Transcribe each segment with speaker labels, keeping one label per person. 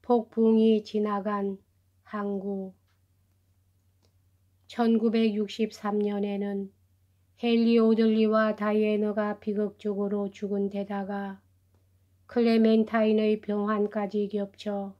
Speaker 1: 폭풍이 지나간 항구. 1963년에는 헨리 오들리와 다이애나가 비극적으로 죽은 데다가 클레멘타인의 병환까지 겹쳐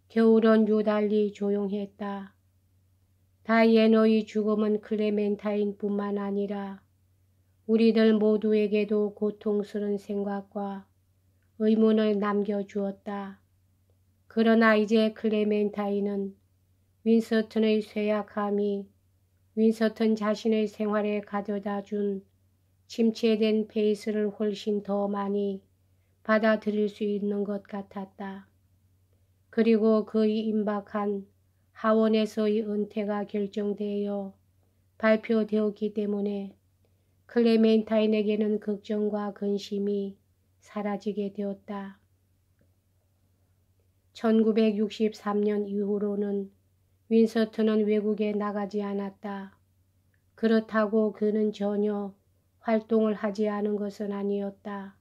Speaker 1: 겨울은 유달리 조용했다. 다이애나의 죽음은 클레멘타인뿐만 아니라 우리들 모두에게도 고통스러운 생각과 의문을 남겨주었다. 그러나 이제 클레멘타인은 윈스턴의 쇠약함이 윈스턴 자신의 생활에 가져다 준 침체된 페이스를 훨씬 더 많이 받아들일 수 있는 것 같았다. 그리고 그의 임박한 하원에서의 은퇴가 결정되어 발표되었기 때문에 클레멘타인에게는 걱정과 근심이 사라지게 되었다. 1963년 이후로는 윈스턴은 외국에 나가지 않았다. 그렇다고 그는 전혀 활동을 하지 않은 것은 아니었다.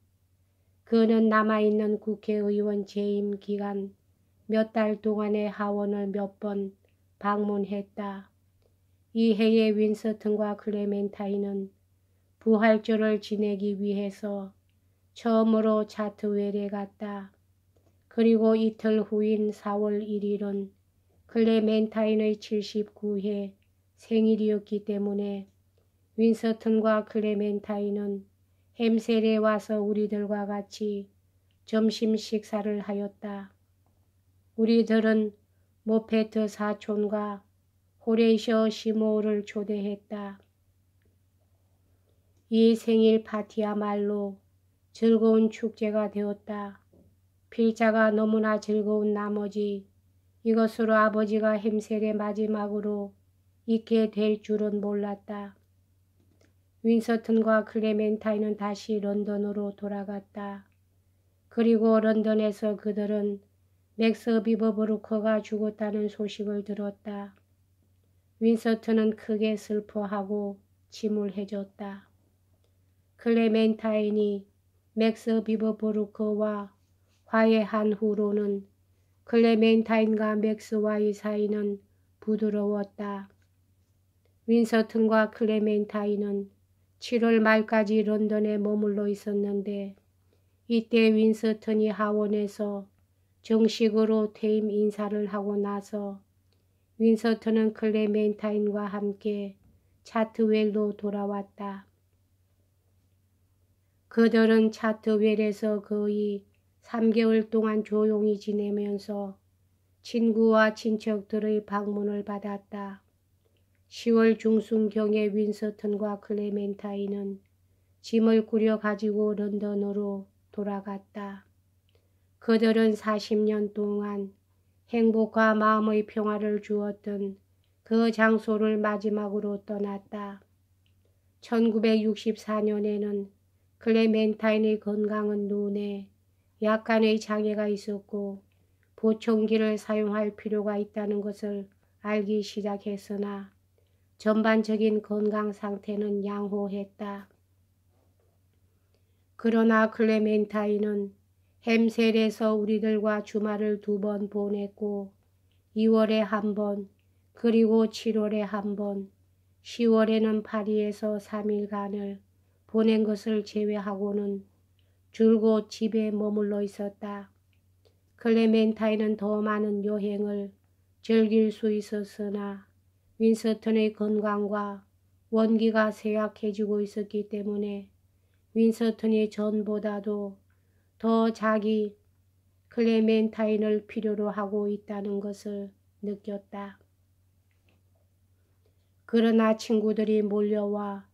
Speaker 1: 그는 남아있는 국회의원 재임 기간 몇 달 동안의 하원을 몇 번 방문했다. 이 해에 윈스턴과 클레멘타인은 부활절을 지내기 위해서 처음으로 차트웰에 갔다. 그리고 이틀 후인 4월 1일은 클레멘타인의 79회 생일이었기 때문에 윈스턴과 클레멘타인은 햄셀에 와서 우리들과 같이 점심 식사를 하였다. 우리들은 모페트 사촌과 호레이셔 시모어를 초대했다. 이 생일 파티야말로 즐거운 축제가 되었다. 필자가 너무나 즐거운 나머지 이것으로 아버지가 햄셀의 마지막으로 있게 될 줄은 몰랐다. 윈스턴과 클레멘타인은 다시 런던으로 돌아갔다. 그리고 런던에서 그들은 맥스 비버브루크가 죽었다는 소식을 들었다. 윈스턴은 크게 슬퍼하고 침울해졌다. 클레멘타인이 맥스 비버브루크와 화해한 후로는 클레멘타인과 맥스와의 사이는 부드러웠다. 윈스턴과 클레멘타인은 7월 말까지 런던에 머물러 있었는데 이때 윈스턴이 하원에서 정식으로 퇴임 인사를 하고 나서 윈스턴은 클레멘타인과 함께 차트웰로 돌아왔다. 그들은 차트웰에서 거의 3개월 동안 조용히 지내면서 친구와 친척들의 방문을 받았다. 10월 중순경에 윈스턴과 클레멘타인은 짐을 꾸려 가지고 런던으로 돌아갔다. 그들은 40년 동안 행복과 마음의 평화를 주었던 그 장소를 마지막으로 떠났다. 1964년에는 클레멘타인의 건강은 눈에 약간의 장애가 있었고 보청기를 사용할 필요가 있다는 것을 알기 시작했으나 전반적인 건강 상태는 양호했다. 그러나 클레멘타인은 햄셀에서 우리들과 주말을 2번 보냈고 2월에 1번, 그리고 7월에 1번, 10월에는 파리에서 3일간을 보낸 것을 제외하고는 줄곧 집에 머물러 있었다. 클레멘타인은 더 많은 여행을 즐길 수 있었으나 윈스턴의 건강과 원기가 쇠약해지고 있었기 때문에 윈스턴이 전보다도 더 자기 클레멘타인을 필요로 하고 있다는 것을 느꼈다. 그러나 친구들이 몰려와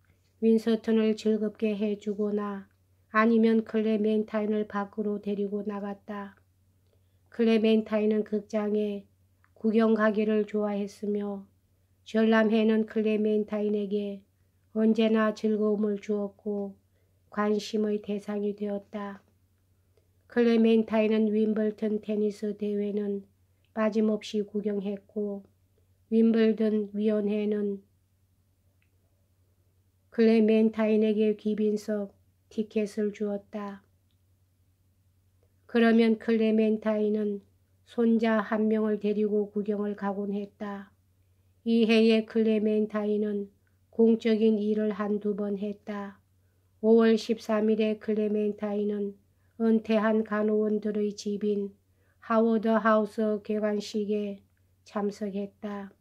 Speaker 1: 윈스턴을 즐겁게 해주거나 아니면 클레멘타인을 밖으로 데리고 나갔다. 클레멘타인은 극장에 구경 가기를 좋아했으며 전람회는 클레멘타인에게 언제나 즐거움을 주었고 관심의 대상이 되었다. 클레멘타인은 윈블던 테니스 대회는 빠짐없이 구경했고 윈블던 위원회는 클레멘타인에게 귀빈석 티켓을 주었다. 그러면 클레멘타인은 손자 한 명을 데리고 구경을 가곤 했다. 이 해에 클레멘타인은 공적인 일을 한두 번 했다. 5월 13일에 클레멘타인은 은퇴한 간호원들의 집인 하워드 하우스 개관식에 참석했다.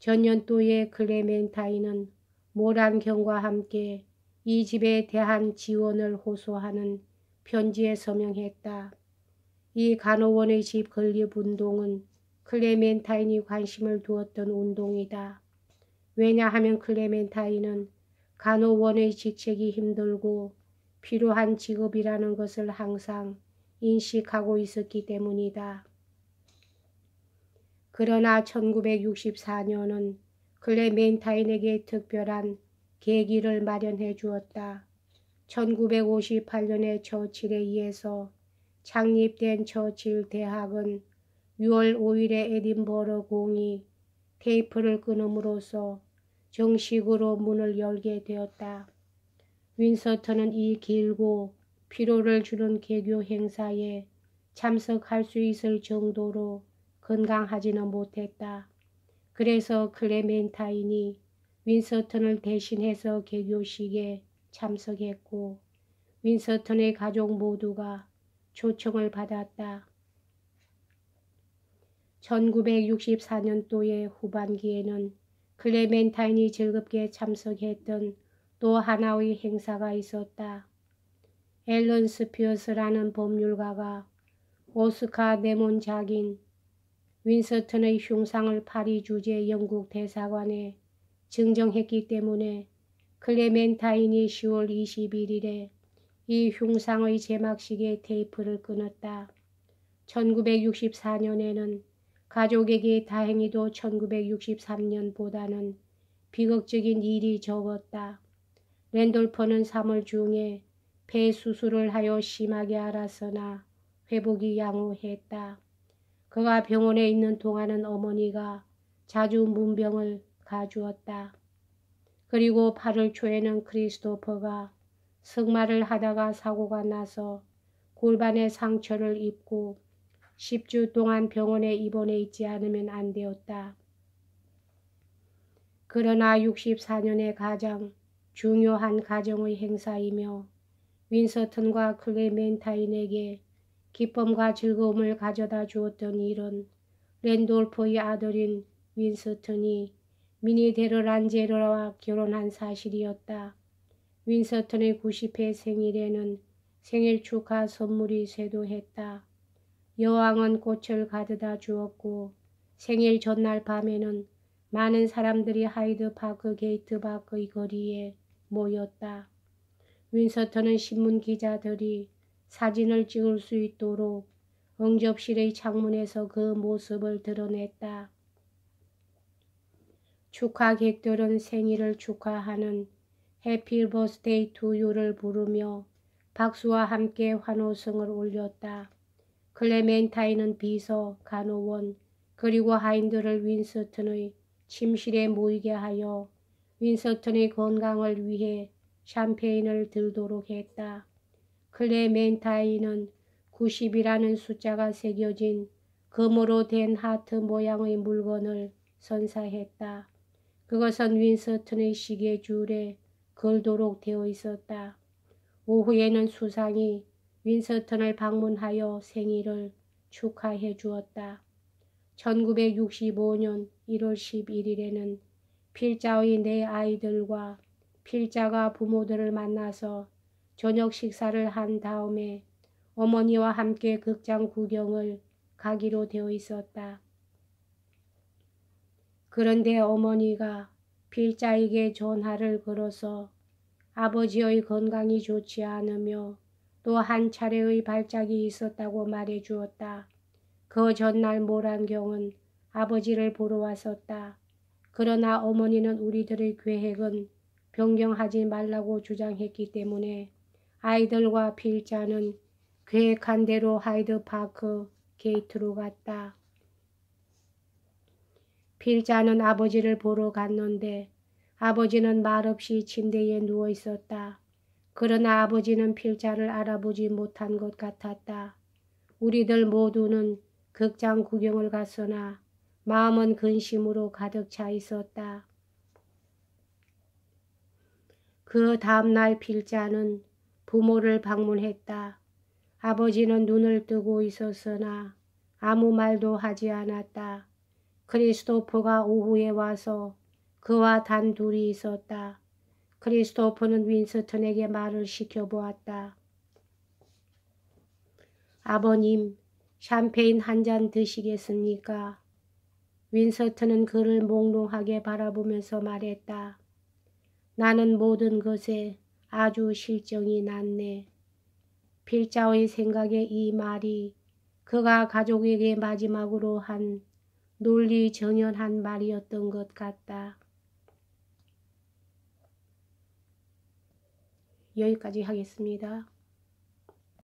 Speaker 1: 전년도에 클레멘타인은 모란경과 함께 이 집에 대한 지원을 호소하는 편지에 서명했다. 이 간호원의 집 건립운동은 클레멘타인이 관심을 두었던 운동이다. 왜냐하면 클레멘타인은 간호원의 직책이 힘들고 필요한 직업이라는 것을 항상 인식하고 있었기 때문이다. 그러나 1964년은 클레멘타인에게 특별한 계기를 마련해 주었다. 1958년에 처칠에 의해서 창립된 처칠 대학은 6월 5일에 에딘버러 공이 테이프를 끊음으로써 정식으로 문을 열게 되었다. 윈서턴은 이 길고 피로를 주는 개교 행사에 참석할 수 있을 정도로 건강하지는 못했다. 그래서 클레멘타인이 윈서턴을 대신해서 개교식에 참석했고 윈서턴의 가족 모두가 초청을 받았다. 1964년도의 후반기에는 클레멘타인이 즐겁게 참석했던 또 하나의 행사가 있었다. 앨런 스피어스라는 법률가가 오스카 네몬작인 윈서턴의 흉상을 파리 주재 영국 대사관에 증정했기 때문에 클레멘타인이 10월 21일에 이 흉상의 제막식에 테이프를 끊었다. 1964년에는 가족에게 다행히도 1963년보다는 비극적인 일이 적었다. 랜돌프는 3월 중에 폐 수술을 하여 심하게 앓았으나 회복이 양호했다. 그가 병원에 있는 동안은 어머니가 자주 문병을 가주었다. 그리고 8월 초에는 크리스토퍼가 승마를 하다가 사고가 나서 골반에 상처를 입고 10주 동안 병원에 입원해 있지 않으면 안 되었다. 그러나 64년의 가장 중요한 가정의 행사이며 윈서턴과 클레멘타인에게 기쁨과 즐거움을 가져다 주었던 일은 랜돌프의 아들인 윈서턴이 미니 데르란제르와 결혼한 사실이었다. 윈서턴의 90회 생일에는 생일 축하 선물이 쇄도했다. 여왕은 꽃을 가져다 주었고 생일 전날 밤에는 많은 사람들이 하이드 파크 게이트 밖의 거리에 모였다. 윈서턴은 신문 기자들이 사진을 찍을 수 있도록 응접실의 창문에서 그 모습을 드러냈다. 축하객들은 생일을 축하하는 해피 버스데이 투 유를 부르며 박수와 함께 환호성을 올렸다. 클레멘타인은 비서, 간호원, 그리고 하인들을 윈서턴의 침실에 모이게 하여 윈서턴의 건강을 위해 샴페인을 들도록 했다. 클레멘타인은 90이라는 숫자가 새겨진 금으로 된 하트 모양의 물건을 선사했다. 그것은 윈서턴의 시계줄에 걸도록 되어 있었다. 오후에는 수상이 윈서턴을 방문하여 생일을 축하해 주었다. 1965년 1월 11일에는 필자의 네 아이들과 필자가 부모들을 만나서 저녁 식사를 한 다음에 어머니와 함께 극장 구경을 가기로 되어 있었다. 그런데 어머니가 필자에게 전화를 걸어서 아버지의 건강이 좋지 않으며 또 한 차례의 발작이 있었다고 말해 주었다. 그 전날 모란경은 아버지를 보러 왔었다. 그러나 어머니는 우리들의 계획은 변경하지 말라고 주장했기 때문에 아이들과 필자는 계획한 대로 하이드 파크 게이트로 갔다. 필자는 아버지를 보러 갔는데 아버지는 말없이 침대에 누워 있었다. 그러나 아버지는 필자를 알아보지 못한 것 같았다. 우리들 모두는 극장 구경을 갔으나 마음은 근심으로 가득 차 있었다. 그 다음날 필자는 부모를 방문했다. 아버지는 눈을 뜨고 있었으나 아무 말도 하지 않았다. 크리스토퍼가 오후에 와서 그와 단둘이 있었다. 크리스토퍼는 윈스턴에게 말을 시켜보았다. 아버님, 샴페인 한 잔 드시겠습니까? 윈스턴은 그를 몽롱하게 바라보면서 말했다. 나는 모든 것에 아주 실정이 났네. 필자의 생각에 이 말이 그가 가족에게 마지막으로 한 논리정연한 말이었던 것 같다. 여기까지 하겠습니다.